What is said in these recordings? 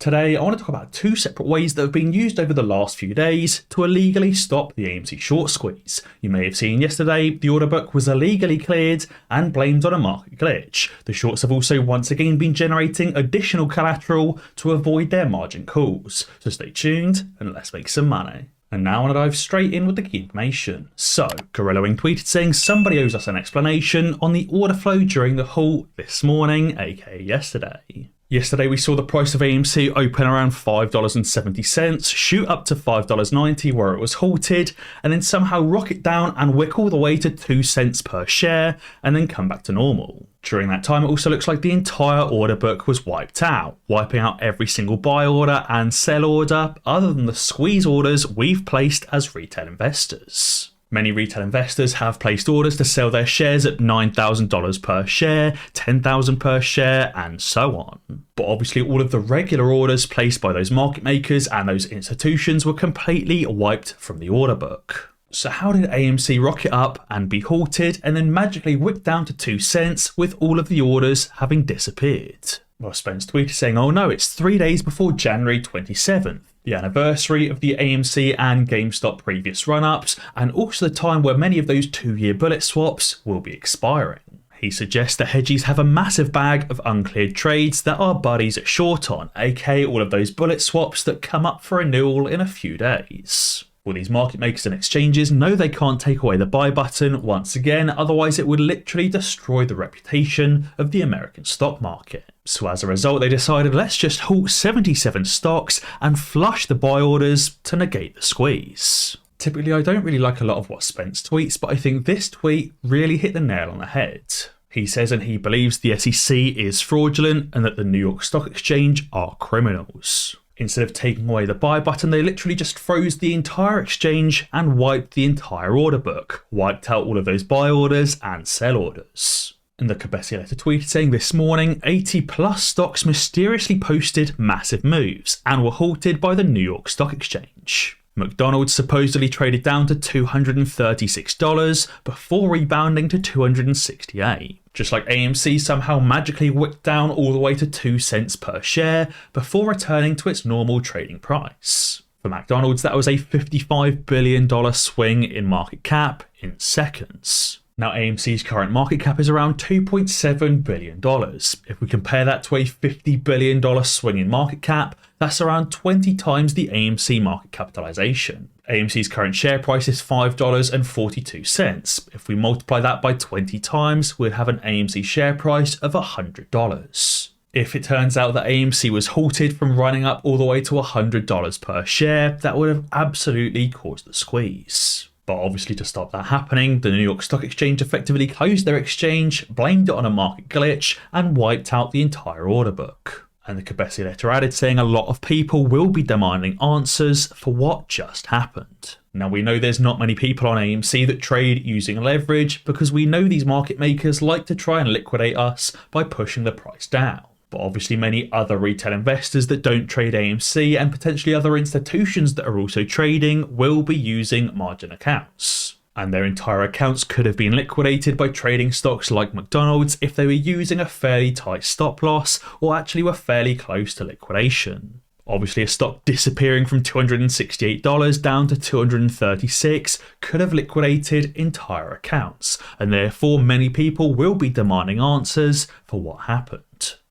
Today, I want to talk about two separate ways that have been used over the last few days to illegally stop the AMC short squeeze. You may have seen yesterday, the order book was illegally cleared and blamed on a market glitch. The shorts have also once again been generating additional collateral to avoid their margin calls. So stay tuned and let's make some money. And now I want to dive straight in with the key information. So, Gorilla Wing tweeted saying somebody owes us an explanation on the order flow during the halt this morning, aka yesterday. Yesterday we saw the price of AMC open around $5.70, shoot up to $5.90 where it was halted, and then somehow rocket down and wick all the way to 2 cents per share, and then come back to normal. During that time, it also looks like the entire order book was wiped out, wiping out every single buy order and sell order, other than the squeeze orders we've placed as retail investors. Many retail investors have placed orders to sell their shares at $9,000 per share, $10,000 per share, and so on. But obviously all of the regular orders placed by those market makers and those institutions were completely wiped from the order book. So how did AMC rocket up and be halted and then magically whipped down to 2 cents with all of the orders having disappeared? Well, Spence tweeted saying, oh no, it's 3 days before January 27th. The anniversary of the AMC and GameStop previous run-ups, and also the time where many of those 2-year bullet swaps will be expiring. He suggests that hedgies have a massive bag of uncleared trades that our buddies are short on, aka all of those bullet swaps that come up for renewal in a few days. Well, these market makers and exchanges know they can't take away the buy button once again, otherwise it would literally destroy the reputation of the American stock market. So as a result, they decided let's just halt 77 stocks and flush the buy orders to negate the squeeze. Typically, I don't really like a lot of what Spence tweets, but I think this tweet really hit the nail on the head. He says and he believes the SEC is fraudulent and that the New York Stock Exchange are criminals. Instead of taking away the buy button, they literally just froze the entire exchange and wiped the entire order book, wiped out all of those buy orders and sell orders. And the Cabesi letter tweeted saying this morning, 80 plus stocks mysteriously posted massive moves and were halted by the New York Stock Exchange. McDonald's supposedly traded down to $236 before rebounding to $268. Just like AMC somehow magically wicked down all the way to 2 cents per share before returning to its normal trading price. For McDonald's, that was a $55 billion swing in market cap in seconds. Now AMC's current market cap is around $2.7 billion. If we compare that to a $50 billion swing in market cap, that's around 20 times the AMC market capitalization. AMC's current share price is $5.42. If we multiply that by 20 times, we'd have an AMC share price of $100. If it turns out that AMC was halted from running up all the way to $100 per share, that would have absolutely caused the squeeze. But obviously to stop that happening, the New York Stock Exchange effectively closed their exchange, blamed it on a market glitch, and wiped out the entire order book. And the Cabesi letter added saying a lot of people will be demanding answers for what just happened. Now we know there's not many people on AMC that trade using leverage because we know these market makers like to try and liquidate us by pushing the price down. But obviously many other retail investors that don't trade AMC and potentially other institutions that are also trading will be using margin accounts. And their entire accounts could have been liquidated by trading stocks like McDonald's if they were using a fairly tight stop loss or actually were fairly close to liquidation. Obviously a stock disappearing from $268 down to $236 could have liquidated entire accounts, and therefore many people will be demanding answers for what happened.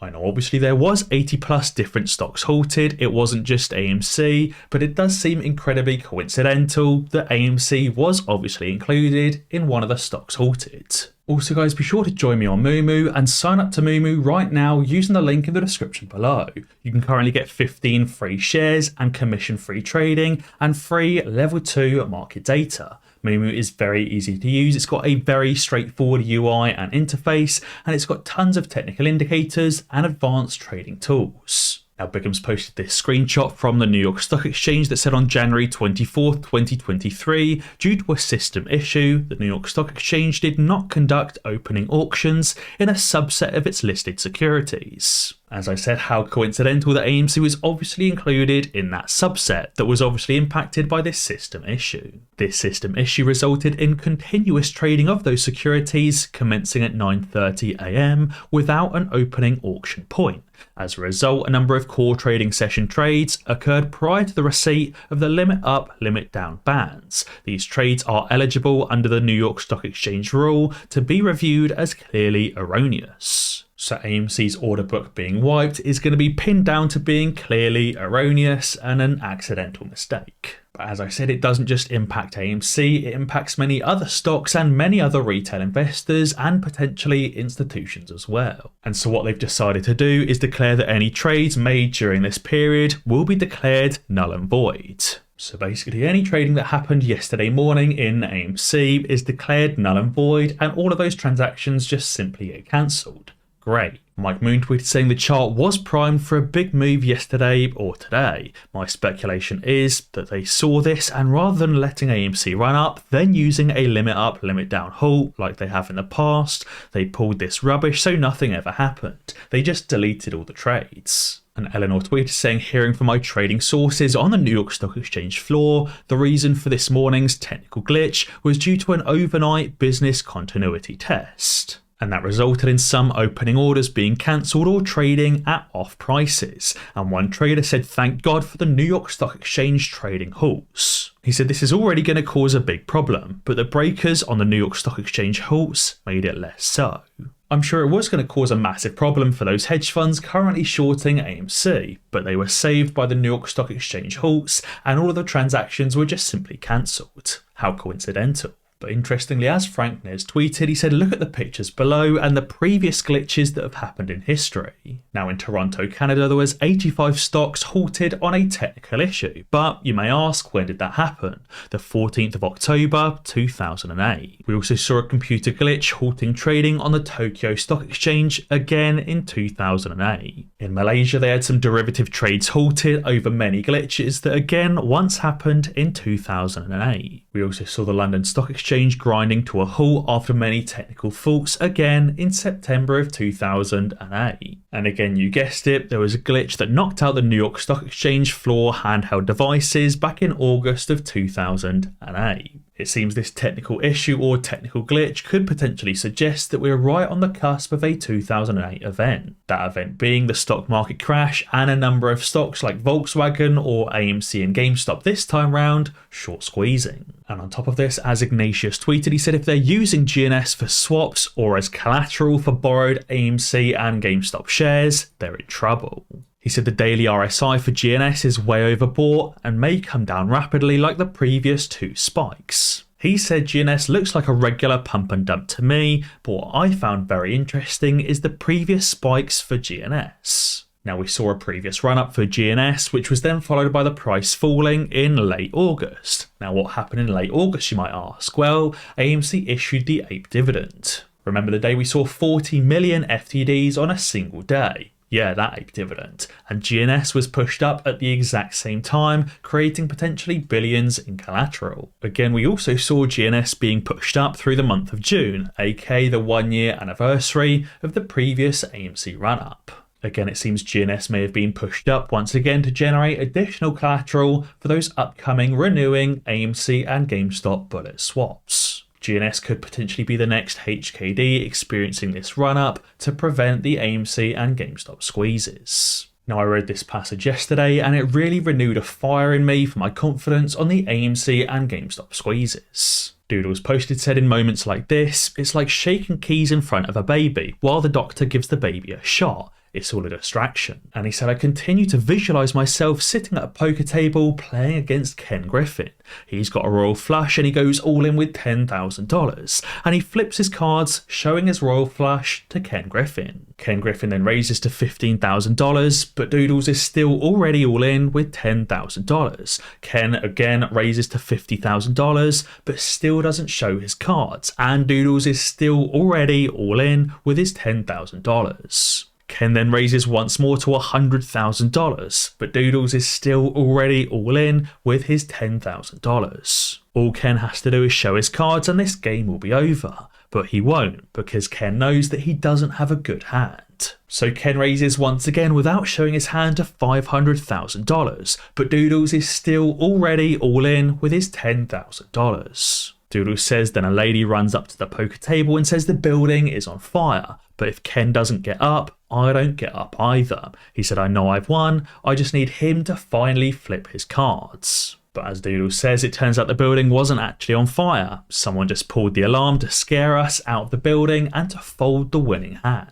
I know obviously there was 80 plus different stocks halted, it wasn't just AMC, but it does seem incredibly coincidental that AMC was obviously included in one of the stocks halted. Also guys, be sure to join me on Moomoo and sign up to Moomoo right now using the link in the description below. You can currently get 15 free shares and commission free trading and free level 2 market data. Moomoo is very easy to use, it's got a very straightforward UI and interface, and it's got tons of technical indicators and advanced trading tools. Now Bigham's posted this screenshot from the New York Stock Exchange that said on January 24th, 2023, due to a system issue, the New York Stock Exchange did not conduct opening auctions in a subset of its listed securities. As I said, how coincidental that AMC was obviously included in that subset that was obviously impacted by this system issue. This system issue resulted in continuous trading of those securities commencing at 9:30 AM without an opening auction point. As a result, a number of core trading session trades occurred prior to the receipt of the limit up, limit down bands. These trades are eligible under the New York Stock Exchange rule to be reviewed as clearly erroneous. So AMC's order book being wiped is going to be pinned down to being clearly erroneous and an accidental mistake. But as I said, it doesn't just impact AMC, it impacts many other stocks and many other retail investors and potentially institutions as well. And so what they've decided to do is declare that any trades made during this period will be declared null and void. So basically any trading that happened yesterday morning in AMC is declared null and void, and all of those transactions just simply get cancelled. Great. Mike Moon tweeted saying the chart was primed for a big move yesterday or today. My speculation is that they saw this, and rather than letting AMC run up, then using a limit up, limit down halt like they have in the past, they pulled this rubbish so nothing ever happened. They just deleted all the trades. And Eleanor tweeted saying, hearing from my trading sources on the New York Stock Exchange floor, the reason for this morning's technical glitch was due to an overnight business continuity test. And that resulted in some opening orders being cancelled or trading at off prices. And one trader said, thank God for the New York Stock Exchange trading halts. He said this is already going to cause a big problem, but the breakers on the New York Stock Exchange halts made it less so. I'm sure it was going to cause a massive problem for those hedge funds currently shorting AMC, but they were saved by the New York Stock Exchange halts, and all of the transactions were just simply cancelled. How coincidental. But interestingly, as Frank Nez tweeted, he said, look at the pictures below and the previous glitches that have happened in history. Now in Toronto, Canada, there was 85 stocks halted on a technical issue. But you may ask, when did that happen? The 14th of October, 2008. We also saw a computer glitch halting trading on the Tokyo Stock Exchange again in 2008. In Malaysia, they had some derivative trades halted over many glitches that again once happened in 2008. We also saw the London Stock Exchange grinding to a halt after many technical faults again in September of 2008. And again, you guessed it, there was a glitch that knocked out the New York Stock Exchange floor handheld devices back in August of 2008. It seems this technical issue or technical glitch could potentially suggest that we're right on the cusp of a 2008 event. That event being the stock market crash and a number of stocks like Volkswagen or AMC and GameStop this time round short squeezing. And on top of this, as Ignatius tweeted, he said if they're using GNS for swaps or as collateral for borrowed AMC and GameStop shares, they're in trouble. He said the daily RSI for GNS is way overbought and may come down rapidly like the previous two spikes. He said GNS looks like a regular pump and dump to me, but what I found very interesting is the previous spikes for GNS. Now we saw a previous run up for GNS, which was then followed by the price falling in late August. Now what happened in late August, you might ask? Well, AMC issued the ape dividend. Remember the day we saw 40 million FTDs on a single day? Yeah, that ape dividend. And GNS was pushed up at the exact same time, creating potentially billions in collateral. Again, we also saw GNS being pushed up through the month of June, aka the 1 year anniversary of the previous AMC run-up. Again, it seems GNS may have been pushed up once again to generate additional collateral for those upcoming renewing AMC and GameStop bullet swaps. GNS could potentially be the next HKD experiencing this run-up to prevent the AMC and GameStop squeezes. Now I read this passage yesterday and it really renewed a fire in me for my confidence on the AMC and GameStop squeezes. Doodles posted said in moments like this, it's like shaking keys in front of a baby while the doctor gives the baby a shot. It's all a distraction. And he said, I continue to visualise myself sitting at a poker table playing against Ken Griffin. He's got a royal flush and he goes all in with $10,000. And he flips his cards, showing his royal flush to Ken Griffin. Ken Griffin then raises to $15,000, but Doodles is still already all in with $10,000. Ken again raises to $50,000, but still doesn't show his cards. And Doodles is still already all in with his $10,000. Ken then raises once more to $100,000, but Doodles is still already all in with his $10,000. All Ken has to do is show his cards and this game will be over, but he won't because Ken knows that he doesn't have a good hand. So Ken raises once again without showing his hand to $500,000, but Doodles is still already all in with his $10,000. Doodles says then a lady runs up to the poker table and says the building is on fire, but if Ken doesn't get up, I don't get up either. He said, I know I've won, I just need him to finally flip his cards. But as Doodle says, it turns out the building wasn't actually on fire. Someone just pulled the alarm to scare us out of the building and to fold the winning hand.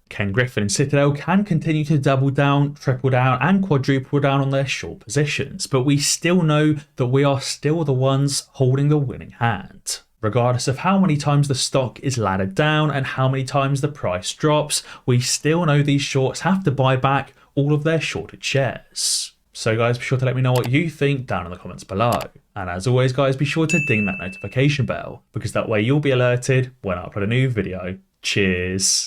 Ken Griffin and Citadel can continue to double down, triple down and quadruple down on their short positions, but we still know that we are still the ones holding the winning hand. Regardless of how many times the stock is laddered down and how many times the price drops, we still know these shorts have to buy back all of their shorted shares. So guys, be sure to let me know what you think down in the comments below. And as always guys, be sure to ding that notification bell, because that way you'll be alerted when I upload a new video. Cheers.